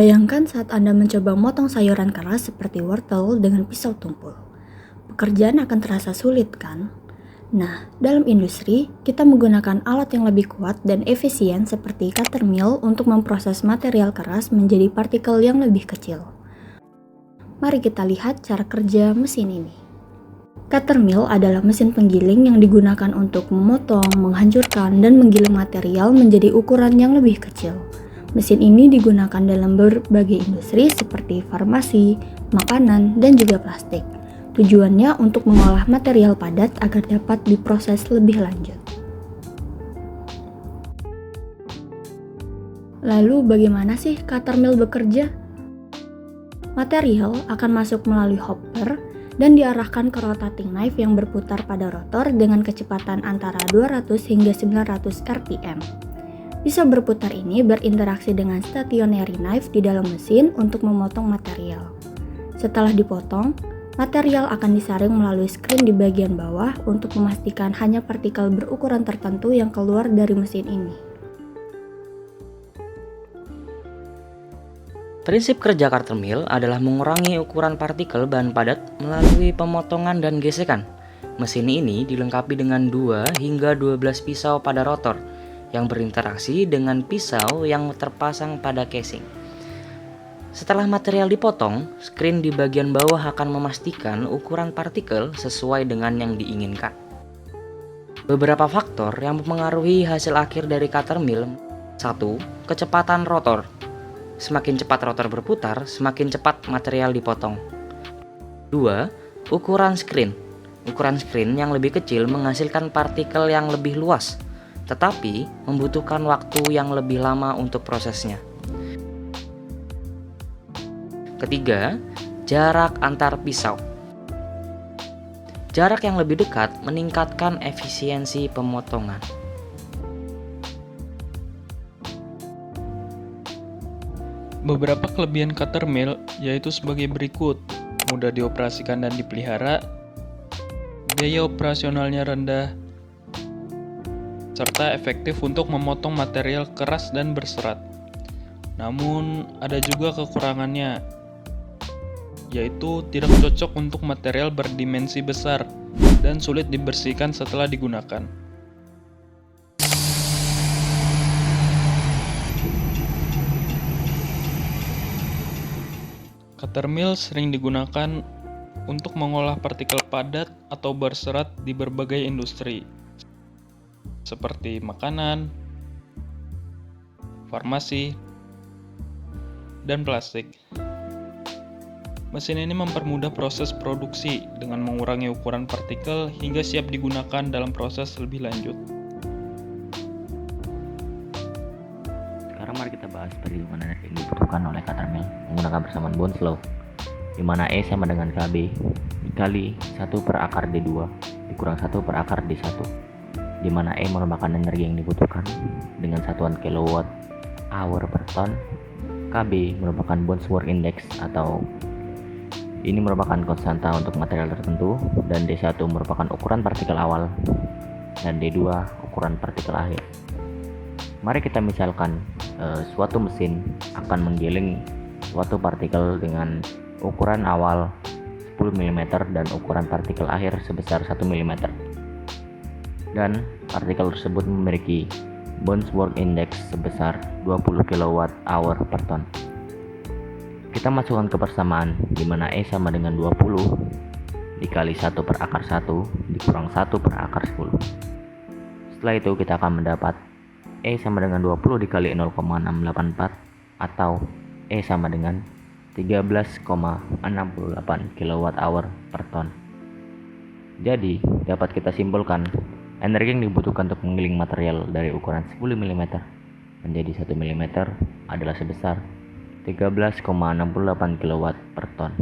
Bayangkan saat Anda mencoba motong sayuran keras seperti wortel dengan pisau tumpul. Pekerjaan akan terasa sulit, kan? Nah, dalam industri, kita menggunakan alat yang lebih kuat dan efisien seperti cutter mill untuk memproses material keras menjadi partikel yang lebih kecil. Mari kita lihat cara kerja mesin ini. Cutter mill adalah mesin penggiling yang digunakan untuk memotong, menghancurkan, dan menggiling material menjadi ukuran yang lebih kecil. Mesin ini digunakan dalam berbagai industri seperti farmasi, makanan, dan juga plastik. Tujuannya untuk mengolah material padat agar dapat diproses lebih lanjut. Lalu bagaimana sih cutter mill bekerja? Material akan masuk melalui hopper dan diarahkan ke rotating knife yang berputar pada rotor dengan kecepatan antara 200 hingga 900 rpm. Pisau berputar ini berinteraksi dengan stationary knife di dalam mesin untuk memotong material. Setelah dipotong, material akan disaring melalui skrin di bagian bawah untuk memastikan hanya partikel berukuran tertentu yang keluar dari mesin ini. Prinsip kerja cutter mill adalah mengurangi ukuran partikel bahan padat melalui pemotongan dan gesekan. Mesin ini dilengkapi dengan 2 hingga 12 pisau pada rotor yang berinteraksi dengan pisau yang terpasang pada casing. Setelah material dipotong, skrin di bagian bawah akan memastikan ukuran partikel sesuai dengan yang diinginkan. Beberapa faktor yang mempengaruhi hasil akhir dari cutter mill. 1. Kecepatan rotor. Semakin cepat rotor berputar, semakin cepat material dipotong. 2. Ukuran skrin. Ukuran skrin yang lebih kecil menghasilkan partikel yang lebih luas, tetapi membutuhkan waktu yang lebih lama untuk prosesnya. Ketiga, jarak antar pisau. Jarak yang lebih dekat meningkatkan efisiensi pemotongan. Beberapa kelebihan cutter mill yaitu sebagai berikut: mudah dioperasikan dan dipelihara, biaya operasionalnya rendah, serta efektif untuk memotong material keras dan berserat. Namun, ada juga kekurangannya, yaitu tidak cocok untuk material berdimensi besar dan sulit dibersihkan setelah digunakan. Cutter mill sering digunakan untuk mengolah partikel padat atau berserat di berbagai industri, seperti makanan, farmasi, dan plastik. Mesin ini mempermudah proses produksi dengan mengurangi ukuran partikel hingga siap digunakan dalam proses lebih lanjut. Sekarang mari kita bahas perhitungan energi yang dibutuhkan oleh cutter mill menggunakan persamaan Bohn's law, di mana E sama dengan KB dikali 1 per akar D2 dikurang 1 per akar D1, di mana E merupakan energi yang dibutuhkan dengan satuan kilowatt hour per ton, KB merupakan Bohn's work index atau ini merupakan konstanta untuk material tertentu, dan D1 merupakan ukuran partikel awal dan D2 ukuran partikel akhir. Mari kita misalkan suatu mesin akan menggiling suatu partikel dengan ukuran awal 10 mm dan ukuran partikel akhir sebesar 1 mm. Dan partikel tersebut memiliki Bohn's work index sebesar 20 kWh per ton. Kita masukkan ke persamaan di mana E sama dengan 20 dikali 1 per akar 1 dikurang 1 per akar 10. Setelah itu kita akan mendapat E sama dengan 20 dikali 0,684 atau E sama dengan 13,68 kWh per ton. Jadi, dapat kita simpulkan, energi yang dibutuhkan untuk menggiling material dari ukuran 10 mm menjadi 1 mm adalah sebesar 13,68 kW per ton.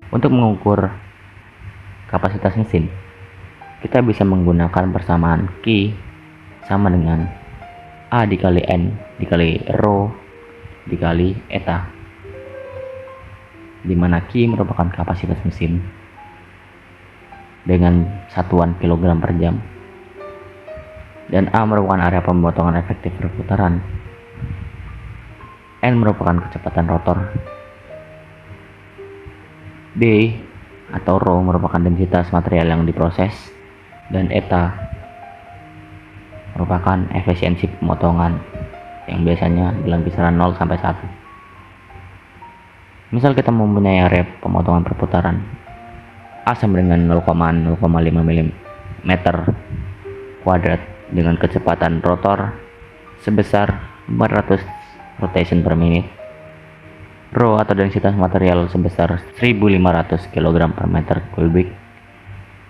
Untuk mengukur kapasitas mesin, kita bisa menggunakan persamaan Q sama dengan A dikali N dikali Rho dikali eta, di mana Q merupakan kapasitas mesin dengan satuan kilogram per jam dan A merupakan area pemotongan efektif perputaran. N merupakan kecepatan rotor. D atau rho merupakan densitas material yang diproses, dan eta merupakan efisiensi pemotongan yang biasanya dalam kisaran 0 sampai 1. Misal kita mempunyai area pemotongan perputaran A sama dengan 0,05 mm kuadrat dengan kecepatan rotor sebesar 400 rotation per menit. Rho atau densitas material sebesar 1500 kg per meter kubik,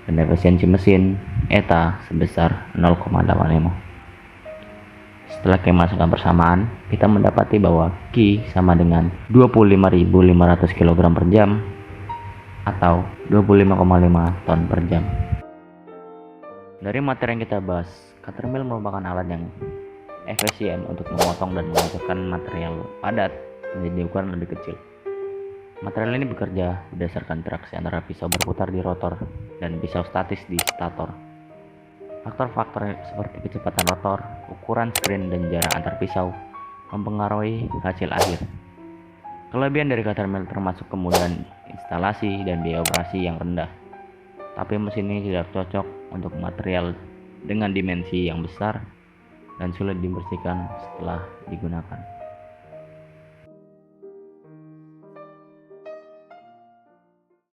dan efisiensi mesin eta sebesar 0,85. Setelah kita masukkan persamaan, kita mendapati bahwa Q sama dengan 25.500 kg per jam atau 25,5 ton per jam. Dari materi yang kita bahas, cutter mill merupakan alat yang efisien untuk memotong dan menghancurkan material padat menjadi ukuran lebih kecil. Material ini bekerja berdasarkan interaksi antara pisau berputar di rotor dan pisau statis di stator. Faktor-faktor seperti kecepatan rotor, ukuran screen, dan jarak antar pisau mempengaruhi hasil akhir. Kelebihan dari cutter mill termasuk kemudahan instalasi dan biaya operasi yang rendah. Tapi mesin ini tidak cocok untuk material dengan dimensi yang besar dan sulit dibersihkan setelah digunakan.